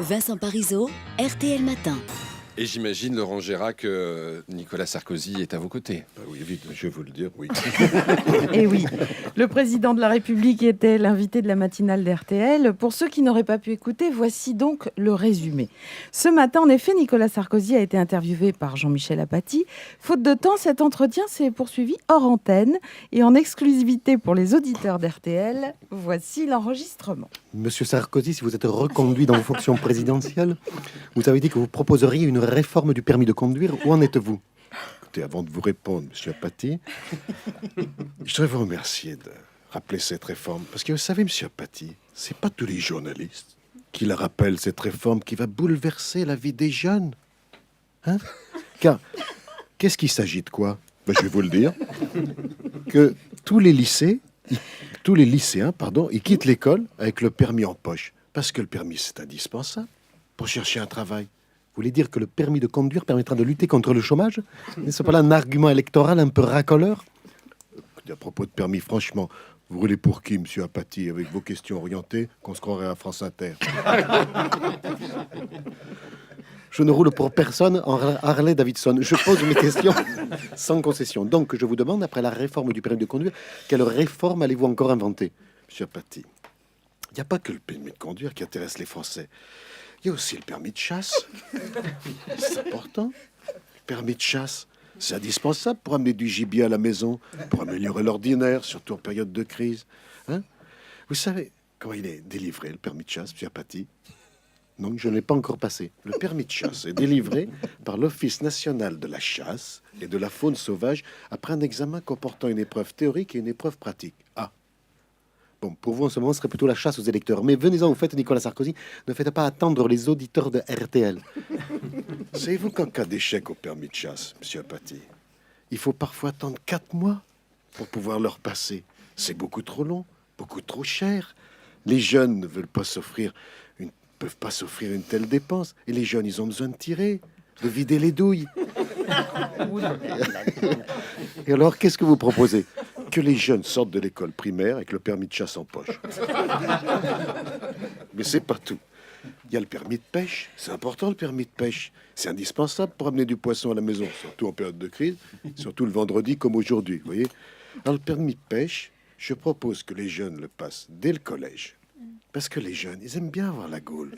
Vincent Parisot, RTL Matin. Et j'imagine, Laurent Gérard, que Nicolas Sarkozy est à vos côtés. Oui, vite, je veux le dire, oui. Et oui, le président de la République était l'invité de la matinale d'RTL. Pour ceux qui n'auraient pas pu écouter, voici donc le résumé. Ce matin, en effet, Nicolas Sarkozy a été interviewé par Jean-Michel Apathy. Faute de temps, cet entretien s'est poursuivi hors antenne. Et en exclusivité pour les auditeurs d'RTL, voici l'enregistrement. Monsieur Sarkozy, si vous êtes reconduit dans vos fonctions présidentielles, vous avez dit que vous proposeriez une réforme du permis de conduire. Où en êtes-vous? Écoutez, avant de vous répondre, monsieur Apathy, je voudrais vous remercier de rappeler cette réforme. Parce que vous savez, monsieur Apathy, c'est pas tous les journalistes qui la rappellent, cette réforme qui va bouleverser la vie des jeunes. Hein? Car, qu'est-ce qu'il s'agit de quoi? Je vais vous le dire. Que tous les lycéens, ils quittent l'école avec le permis en poche. Parce que le permis, c'est indispensable pour chercher un travail. Vous voulez dire que le permis de conduire permettra de lutter contre le chômage? N'est-ce pas là un argument électoral un peu racoleur? À propos de permis, franchement, vous roulez pour qui, monsieur Apathy, avec vos questions orientées, qu'on se croirait à France Inter? Je ne roule pour personne en Harley Davidson. Je pose mes questions sans concession. Donc, je vous demande, après la réforme du permis de conduire, quelle réforme allez-vous encore inventer? Monsieur Apathy, il n'y a pas que le permis de conduire qui intéresse les Français. Il y a aussi le permis de chasse. C'est important. Le permis de chasse, c'est indispensable pour amener du gibier à la maison, pour améliorer l'ordinaire, surtout en période de crise. Hein? Vous savez comment il est délivré, le permis de chasse, monsieur Apathy? Non, je ne l'ai pas encore passé. Le permis de chasse est délivré par l'Office national de la chasse et de la faune sauvage après un examen comportant une épreuve théorique et une épreuve pratique. Ah. Bon, pour vous, en ce moment, ce serait plutôt la chasse aux électeurs. Mais venez-en au fait, Nicolas Sarkozy, ne faites pas attendre les auditeurs de RTL. Savez-vous qu'en cas d'échec au permis de chasse, monsieur Apathy, il faut parfois attendre 4 mois pour pouvoir leur passer? C'est beaucoup trop long, beaucoup trop cher. Les jeunes ne veulent pas peuvent pas s'offrir une telle dépense. Et les jeunes, ils ont besoin de tirer, de vider les douilles. Et alors, qu'est-ce que vous proposez? Que les jeunes sortent de l'école primaire avec le permis de chasse en poche. Mais c'est pas tout. Il y a le permis de pêche. C'est important, le permis de pêche. C'est indispensable pour amener du poisson à la maison, surtout en période de crise, surtout le vendredi comme aujourd'hui, vous voyez. Alors, le permis de pêche, je propose que les jeunes le passent dès le collège. Parce que les jeunes, ils aiment bien avoir la gaule.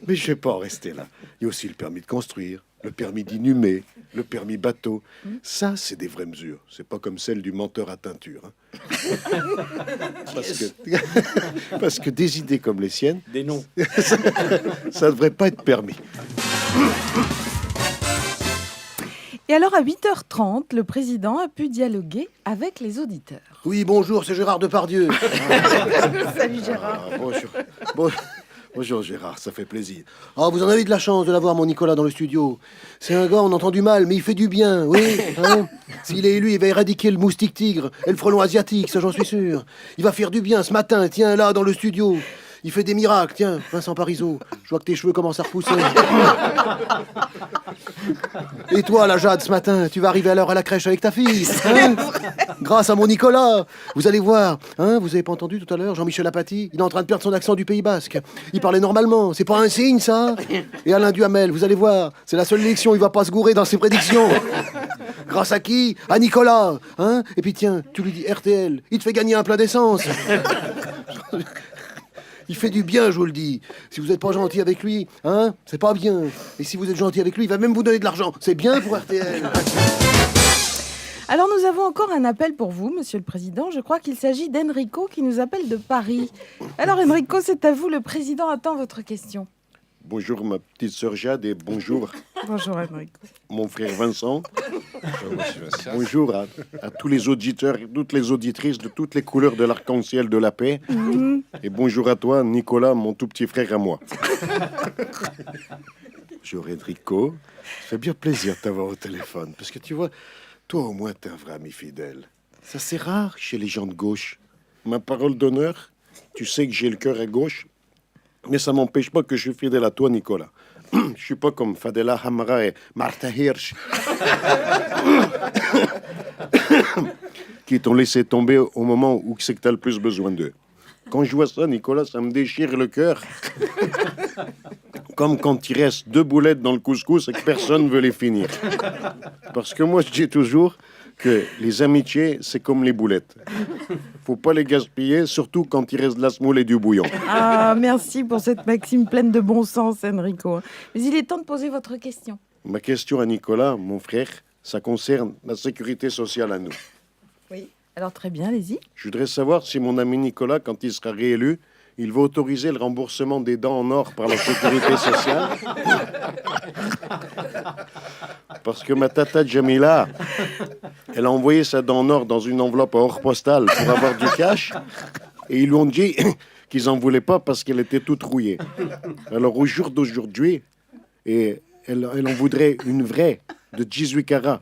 Mais je vais pas en rester là. Il y a aussi le permis de construire, le permis d'inhumer, le permis bateau. Ça, c'est des vraies mesures. C'est pas comme celle du menteur à teinture. Hein. Parce que des idées comme les siennes, Des noms. ça devrait pas être permis. Et alors, à 8h30, le président a pu dialoguer avec les auditeurs. Oui, bonjour, c'est Gérard Depardieu. Salut Gérard. Bonjour Gérard, ça fait plaisir. Ah, vous en avez de la chance de l'avoir, mon Nicolas, dans le studio. C'est un gars, on entend du mal, mais il fait du bien, oui. Hein. S'il est élu, il va éradiquer le moustique tigre et le frelon asiatique, ça j'en suis sûr. Il va faire du bien ce matin, tiens, là, dans le studio. Il fait des miracles, tiens, Vincent Parisot. Je vois que tes cheveux commencent à repousser. Et toi, la Jade, ce matin, tu vas arriver à l'heure à la crèche avec ta fille, hein? Grâce à mon Nicolas. Vous allez voir, hein, vous avez pas entendu tout à l'heure, Jean-Michel Apathy, il est en train de perdre son accent du Pays Basque. Il parlait normalement, c'est pas un signe, ça? Et Alain Duhamel, vous allez voir, c'est la seule élection, il va pas se gourer dans ses prédictions. Grâce à qui? À Nicolas, hein? Et puis tiens, tu lui dis RTL, il te fait gagner un plein d'essence. Il fait du bien, je vous le dis. Si vous n'êtes pas gentil avec lui, hein, c'est pas bien. Et si vous êtes gentil avec lui, il va même vous donner de l'argent. C'est bien pour RTL. Alors, nous avons encore un appel pour vous, Monsieur le Président. Je crois qu'il s'agit d'Enrico qui nous appelle de Paris. Alors, Enrico, c'est à vous. Le Président attend votre question. Bonjour ma petite sœur Jade et bonjour Bonjour, Enrico. mon frère Vincent. Bonjour, monsieur Vincent. Bonjour à tous les auditeurs et toutes les auditrices de toutes les couleurs de l'arc-en-ciel de la paix. Et bonjour à toi, Nicolas, mon tout petit frère à moi. Bonjour Enrico. Ça fait bien plaisir de t'avoir au téléphone. Parce que tu vois, toi au moins t'es un vrai ami fidèle. Ça c'est rare chez les gens de gauche. Ma parole d'honneur, tu sais que j'ai le cœur à gauche. Mais ça m'empêche pas que je suis fidèle à toi, Nicolas. Je suis pas comme Fadela Hamra et Martha Hirsch qui t'ont laissé tomber au moment où c'est que t'as le plus besoin d'eux. Quand je vois ça, Nicolas, ça me déchire le cœur. Comme quand il reste 2 boulettes dans le couscous et que personne ne veut les finir. Parce que moi, je dis toujours que les amitiés, c'est comme les boulettes. Faut pas les gaspiller, surtout quand il reste de la semoule et du bouillon. Ah, merci pour cette maxime pleine de bon sens, Enrico. Mais il est temps de poser votre question. Ma question à Nicolas, mon frère, ça concerne la sécurité sociale à nous. Oui. Alors très bien, allez-y. Je voudrais savoir si mon ami Nicolas, quand il sera réélu, il va autoriser le remboursement des dents en or par la sécurité sociale. Parce que ma tata Jamila, elle a envoyé sa dent en or dans une enveloppe à or postal pour avoir du cash. Et ils lui ont dit qu'ils n'en voulaient pas parce qu'elle était toute rouillée. Alors au jour d'aujourd'hui, et elle en voudrait une vraie de 18 carats.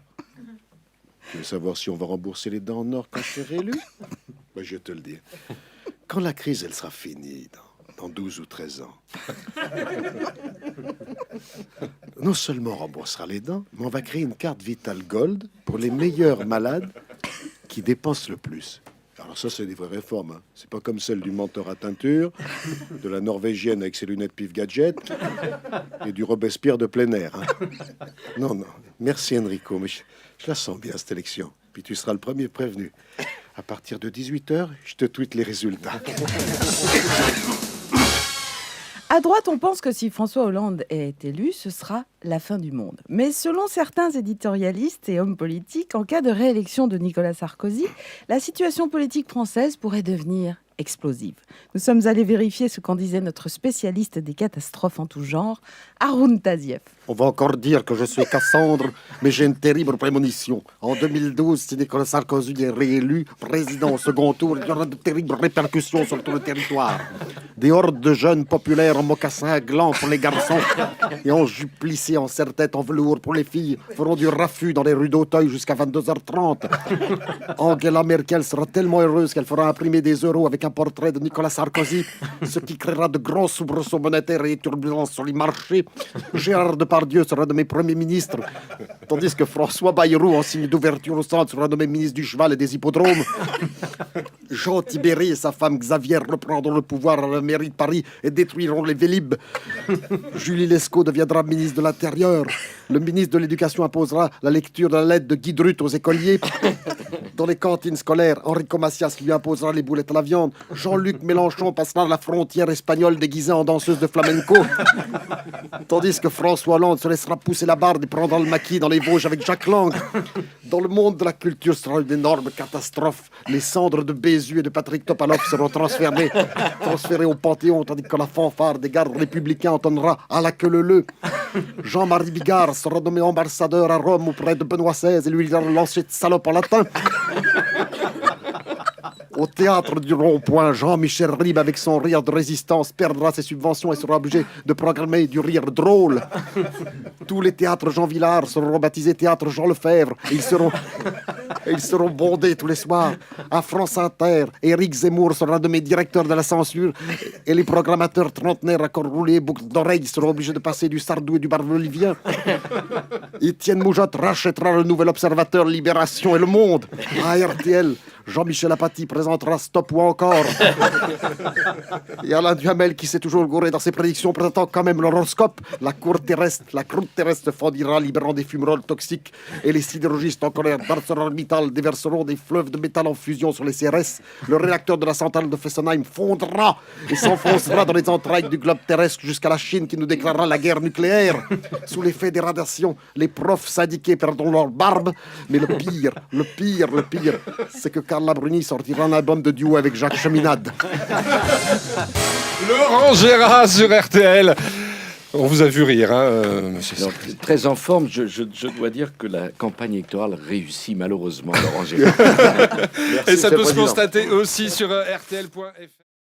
Tu veux savoir si on va rembourser les dents en or quand je serai réélu? Ben, je vais te le dire. Quand la crise, elle sera finie, dans 12 ou 13 ans, non seulement on remboursera les dents, mais on va créer une carte Vital Gold pour les meilleurs malades qui dépensent le plus. Alors ça, c'est des vraies réformes. Hein. C'est pas comme celle du menteur à teinture, de la Norvégienne avec ses lunettes pif gadget et du Robespierre de plein air. Hein. Non, non. Merci Enrico, mais je la sens bien cette élection. Puis tu seras le premier prévenu. À partir de 18h, je te tweete les résultats. À droite, on pense que si François Hollande est élu, ce sera la fin du monde. Mais selon certains éditorialistes et hommes politiques, en cas de réélection de Nicolas Sarkozy, la situation politique française pourrait devenir explosive. Nous sommes allés vérifier ce qu'en disait notre spécialiste des catastrophes en tout genre, Haroun Tazieff. On va encore dire que je suis Cassandre, mais j'ai une terrible prémonition. En 2012, si Nicolas Sarkozy est réélu président au second tour, il y aura de terribles répercussions sur tout le territoire. Des hordes de jeunes populaires en mocassins à glands pour les garçons et en jupe plissée en serre-tête en velours pour les filles feront du raffut dans les rues d'Auteuil jusqu'à 22h30. Angela Merkel sera tellement heureuse qu'elle fera imprimer des euros avec un portrait de Nicolas Sarkozy, ce qui créera de grands soubresauts monétaires et turbulences sur les marchés. Gérard Depardieu sera nommé Premier ministre, tandis que François Bayrou, en signe d'ouverture au centre, sera nommé ministre du cheval et des hippodromes. Jean Tibéri et sa femme Xavier reprendront le pouvoir à la mairie de Paris et détruiront les Vélib. Julie Lescaut deviendra ministre de l'Intérieur. Le ministre de l'Éducation imposera la lecture de la lettre de Guy Drut aux écoliers. Dans les cantines scolaires, Enrico Macias lui imposera les boulettes à la viande. Jean-Luc Mélenchon passera la frontière espagnole déguisé en danseuse de flamenco. Tandis que François Hollande se laissera pousser la barbe et prendra le maquis dans les Vosges avec Jacques Lang. Dans le monde de la culture sera une énorme catastrophe. Les cendres de Bézu et de Patrick Topalov seront transférées au Panthéon, tandis que la fanfare des gardes républicains entonnera à la queue leu. Jean-Marie Bigard sera nommé ambassadeur à Rome auprès de Benoît XVI et lui dira le lancer de salope en latin. Au théâtre du Rond-Point, Jean-Michel Ribes, avec son rire de résistance, perdra ses subventions et sera obligé de programmer du rire drôle. Tous les théâtres Jean Villard seront rebaptisés théâtre Jean Lefebvre. Ils seront bondés tous les soirs. À France Inter, Éric Zemmour sera nommé directeur de la censure et les programmateurs trentenaires à col roulé, boucles d'oreilles seront obligés de passer du Sardou et du Barbelivien. Étienne Moujotte rachètera le Nouvel Observateur, Libération et Le Monde. À RTL, Jean-Michel Apathy présentera Stop ou encore. Et Alain Duhamel, qui s'est toujours gouré dans ses prédictions, présentant quand même l'horoscope. La croûte terrestre fondira, libérant des fumerolles toxiques. Et les sidérurgistes en colère d'ArcelorMittal déverseront des fleuves de métal en fusion sur les CRS. Le réacteur de la centrale de Fessenheim fondra et s'enfoncera dans les entrailles du globe terrestre jusqu'à la Chine qui nous déclarera la guerre nucléaire. Sous l'effet des radiations, les profs syndiqués perdront leur barbe. Mais le pire, c'est que Carla Bruni sortira un album de duo avec Jacques Cheminade. Laurent Gérard sur RTL. On vous a vu rire, monsieur. Donc, très en forme, je dois dire que la campagne électorale réussit malheureusement, Laurent Gérard. Et ça peut se Président. constater aussi sur rtl.fr.